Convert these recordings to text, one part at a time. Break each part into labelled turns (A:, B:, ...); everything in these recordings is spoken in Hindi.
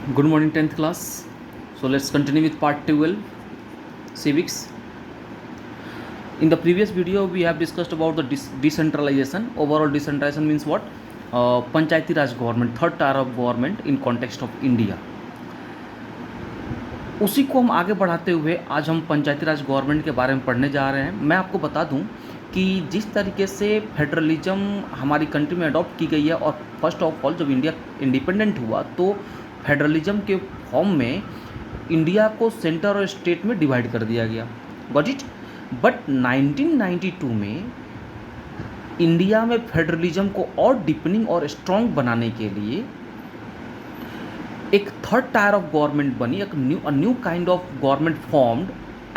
A: Good morning, 10th class. So let's continue with part 12, civics. In the previous video, we have discussed about the decentralization. Overall decentralization means what? Panchayati Raj government, third tier of government in context of India. उसी को हम आगे बढ़ाते हुए आज हम पंचायती राज गवर्नमेंट के बारे में पढ़ने जा रहे हैं। मैं आपको बता दूं कि जिस तरीके से फेडरलिज्म हमारी कंट्री में अडॉप्ट की गई है और फर्स्ट ऑफ ऑल जब इंडिया इंडिपेंडेंट हुआ तो फेडरलिज्म के फॉर्म में इंडिया को सेंटर और स्टेट में डिवाइड कर दिया गया। Got it. बट 1992 में इंडिया में फेडरलिज्म को और डीपनिंग और स्ट्रॉन्ग बनाने के लिए एक थर्ड टायर ऑफ गवर्नमेंट बनी, एक new kind of government formed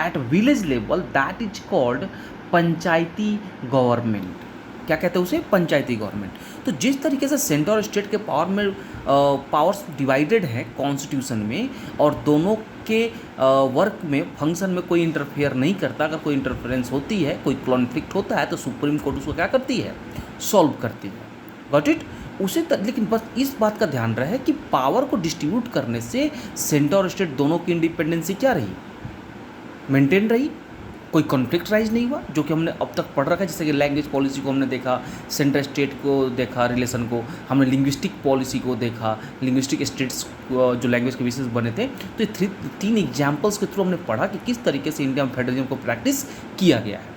A: at village level, that is called Panchayati government. क्या कहते हैं उसे? पंचायती गवर्नमेंट। तो जिस तरीके से सेंटर और स्टेट के पावर में पावर्स डिवाइडेड है कॉन्स्टिट्यूशन में और दोनों के वर्क में फंक्शन में कोई इंटरफेयर नहीं करता, अगर कोई इंटरफेरेंस होती है, कोई कॉन्फ्लिक्ट होता है तो सुप्रीम कोर्ट उसको क्या करती है? सॉल्व करती है। Got it. लेकिन बस इस बात का ध्यान रहे कि पावर को डिस्ट्रीब्यूट करने से सेंटर और स्टेट दोनों की इंडिपेंडेंसी क्या रही? मेंटेन रही। कोई कॉन्फ्लिक्ट राइज नहीं हुआ, जो कि हमने अब तक पढ़ रखा है। जैसे कि लैंग्वेज पॉलिसी को हमने देखा, सेंट्रल स्टेट को देखा रिलेशन को, हमने लिंग्विस्टिक पॉलिसी को देखा, लिंग्विस्टिक स्टेट्स जो लैंग्वेज के बेसिस बने थे। तो ये तीन एग्जाम्पल्स के थ्रू हमने पढ़ा कि किस तरीके से इंडिया में फेडरलिज्म को प्रैक्टिस किया गया है।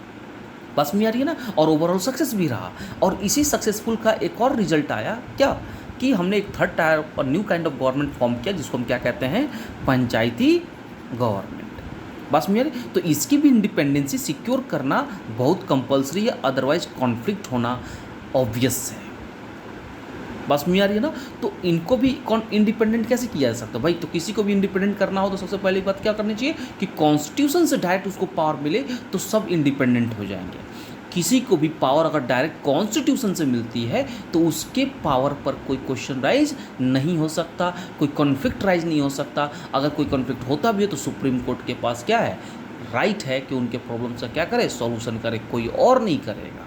A: बस में आ रही है ना। और ओवरऑल सक्सेस भी रहा। और इसी सक्सेसफुल का एक और रिजल्ट आया क्या, कि हमने एक थर्ड टायर और new kind of government form किया जिसको हम क्या कहते हैं? पंचायती गवर्नमेंट। बस में आ रही। तो इसकी भी इंडिपेंडेंसी सिक्योर करना बहुत कंपलसरी है, अदरवाइज कॉन्फ्लिक्ट होना ऑब्वियस है। बस में आ रही है ना। तो इनको भी इंडिपेंडेंट कैसे किया जा सकता है भाई? तो किसी को भी इंडिपेंडेंट करना हो तो सबसे पहली बात क्या करनी चाहिए कि कॉन्स्टिट्यूशन से डायरेक्ट उसको पावर मिले, तो सब इंडिपेंडेंट हो जाएंगे। किसी को भी पावर अगर डायरेक्ट कॉन्स्टिट्यूशन से मिलती है तो उसके पावर पर कोई क्वेश्चन राइज नहीं हो सकता, कोई कॉन्फ्लिक्ट राइज नहीं हो सकता। अगर कोई कॉन्फ्लिक्ट होता भी है तो सुप्रीम कोर्ट के पास क्या है? राइट है कि उनके प्रॉब्लम से क्या करे? सॉल्यूशन करे, कोई और नहीं करेगा।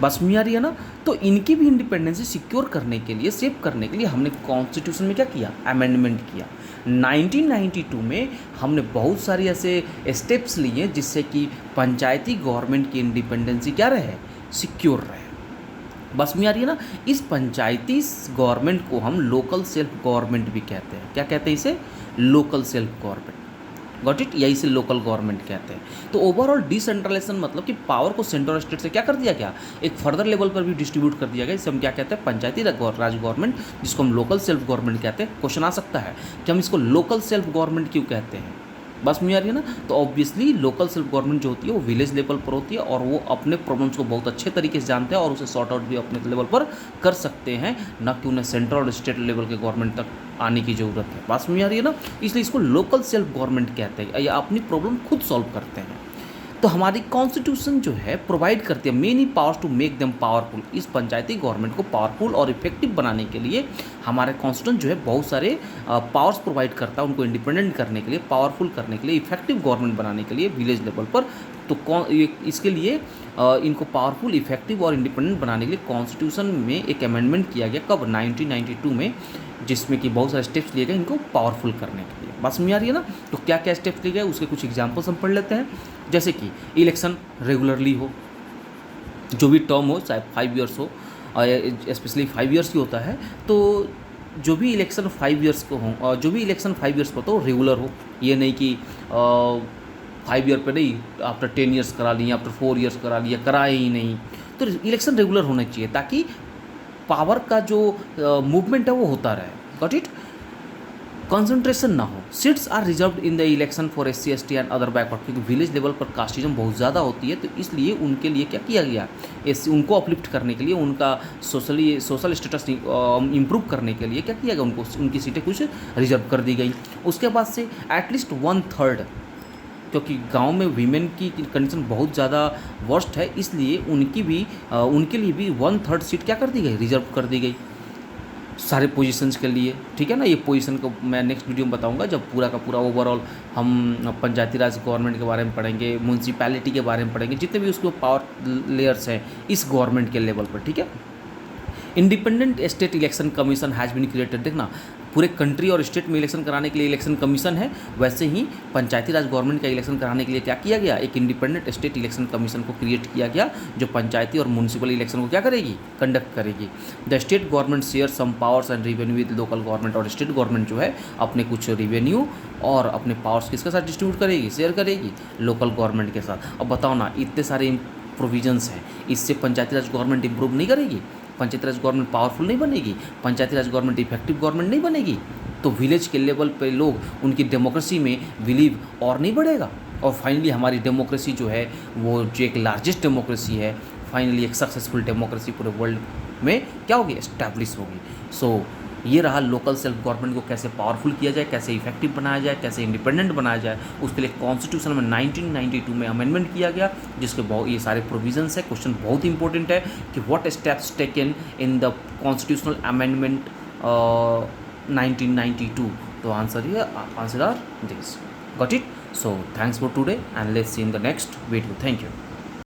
A: बस में आ रही है ना। तो इनकी भी इंडिपेंडेंसी सिक्योर करने के लिए, सेव करने के लिए हमने कॉन्स्टिट्यूशन में क्या किया? अमेंडमेंट किया। 1992 में हमने बहुत सारी ऐसे स्टेप्स लिए जिससे कि पंचायती गवर्नमेंट की इंडिपेंडेंसी क्या रहे? सिक्योर रहे। बस में आ रही है ना। इस पंचायती गवर्नमेंट को हम लोकल सेल्फ गवर्नमेंट भी कहते हैं। क्या कहते हैं इसे? Local self government. Got it. यही से लोकल गवर्नमेंट कहते हैं। तो ओवरऑल डिसेंट्रलाइजेशन मतलब कि पावर को सेंटर और स्टेट से क्या कर दिया गया? एक फर्दर लेवल पर भी डिस्ट्रीब्यूट कर दिया गया, जिसे हम क्या कहते हैं? पंचायती राज गवर्नमेंट, जिसको हम लोकल सेल्फ गवर्नमेंट कहते हैं। क्वेश्चन आ सकता है कि हम इसको लोकल सेल्फ गवर्नमेंट क्यों कहते हैं? बस में आ रही है ना। तो ऑब्वियसली लोकल सेल्फ गवर्नमेंट जो होती है वो विलेज लेवल पर होती है और वो अपने प्रॉब्लम्स को बहुत अच्छे तरीके से जानते हैं और उसे सॉर्ट आउट भी अपने लेवल पर कर सकते हैं, न कि उन्हें सेंट्रल और स्टेट लेवल के गवर्नमेंट तक आने की ज़रूरत है। बस में आ रही है ना। इसलिए इसको लोकल सेल्फ गवर्नमेंट कहते हैं, या अपनी प्रॉब्लम खुद सॉल्व करते हैं। तो हमारी कॉन्स्टिट्यूशन जो है प्रोवाइड करती है many powers to make them powerful. इस पंचायती गवर्नमेंट को पावरफुल और इफेक्टिव बनाने के लिए हमारे कॉन्स्टिट्यूशन जो है बहुत सारे पावर्स प्रोवाइड करता है उनको इंडिपेंडेंट करने के लिए, पावरफुल करने के लिए, इफेक्टिव गवर्नमेंट बनाने के लिए विलेज लेवल पर। तो इसके लिए इनको पावरफुल, इफेक्टिव और इंडिपेंडेंट बनाने के लिए कॉन्स्टिट्यूशन में एक अमेंडमेंट किया गया। कब? 1992 में, जिसमें कि बहुत सारे स्टेप्स लिए गए इनको पावरफुल करने के लिए। बस में आ रही है ना। तो क्या क्या स्टेप्स लिए गए उसके कुछ एग्जांपल्स हम पढ़ लेते हैं। जैसे कि इलेक्शन रेगुलरली हो, जो भी टर्म हो, चाहे 5 ईयर्स हो, स्पेशली 5 ईयर्स की होता है, तो जो भी इलेक्शन 5 ईयर्स को हो, और जो भी इलेक्शन 5 ईयर्स को तो रेगुलर हो। ये नहीं कि 5 ईयर पे नहीं, आफ्टर 10 ईयर्स करा लिए, आफ्टर 4 ईयर्स करा लिया, कराए ही नहीं। तो इलेक्शन रेगुलर होना चाहिए ताकि पावर का जो मूवमेंट है वो होता रहे। Got it. कंसंट्रेशन ना हो। Seats are reserved in the election for SC ST and other backward, क्योंकि विलेज लेवल पर कास्टिज्म बहुत ज़्यादा होती है, तो इसलिए उनके लिए क्या किया गया? उनको अपलिफ्ट करने के लिए, उनका सोशल स्टेटस इम्प्रूव करने के लिए क्या किया गया? उनको उनकी सीटें कुछ रिजर्व कर दी गई। उसके बाद से एटलीस्ट 1/3, क्योंकि गांव में वीमेन की कंडीशन बहुत ज़्यादा वर्स्ट है, इसलिए उनके लिए भी 1/3 सीट क्या कर दी गई? रिजर्व कर दी गई सारे पोजीशंस के लिए। ठीक है ना। ये पोजीशन को मैं नेक्स्ट वीडियो में बताऊंगा, जब पूरा का पूरा ओवरऑल हम पंचायती राज गवर्नमेंट के बारे में पढ़ेंगे, म्यूनसिपैलिटी के बारे में पढ़ेंगे, जितने भी उसके पावर लेयर्स हैं इस गवर्नमेंट के लेवल पर। ठीक है। Independent state election commission has been created. देखना, पूरे कंट्री और स्टेट में इलेक्शन कराने के लिए इलेक्शन कमीशन है, वैसे ही पंचायती राज गवर्नमेंट का इलेक्शन कराने के लिए क्या किया गया, एक इंडिपेंडेंट स्टेट इलेक्शन कमीशन को क्रिएट किया गया, जो पंचायती और म्यूनसिपल इलेक्शन को क्या करेगी, कंडक्ट करेगी। The state government share some powers and revenue with local government, और स्टेट गवर्नमेंट जो है अपने कुछ रिवेन्यू और अपने पावर्स किसके साथ डिस्ट्रीब्यूट करेगी, शेयर करेगी, लोकल गवर्नमेंट के साथ। अब बताओ ना, इतने सारे प्रोविजंस हैं, इससे पंचायती राज गवर्नमेंट इंप्रूव नहीं करेगी, पंचायती राज गवर्नमेंट पावरफुल नहीं बनेगी, पंचायती राज गवर्नमेंट इफेक्टिव गवर्नमेंट नहीं बनेगी, तो विलेज के लेवल पे लोग उनकी डेमोक्रेसी में बिलीव और नहीं बढ़ेगा, और फाइनली हमारी डेमोक्रेसी जो है वो जो एक लार्जेस्ट डेमोक्रेसी है, फाइनली एक सक्सेसफुल डेमोक्रेसी पूरे वर्ल्ड में क्या होगी, एस्टैब्लिश होगी। सो ये रहा लोकल सेल्फ गवर्नमेंट को कैसे पावरफुल किया जाए, कैसे इफेक्टिव बनाया जाए, कैसे इंडिपेंडेंट बनाया जाए। उसके लिए कॉन्स्टिट्यूशन में 1992 में अमेंडमेंट किया गया, जिसके बहुत ये सारे प्रोविजंस है। क्वेश्चन बहुत इंपॉर्टेंट है कि what steps taken in the constitutional amendment 1992, तो answer are this. Got it? So thanks for today and let's see in the next video. Thank you.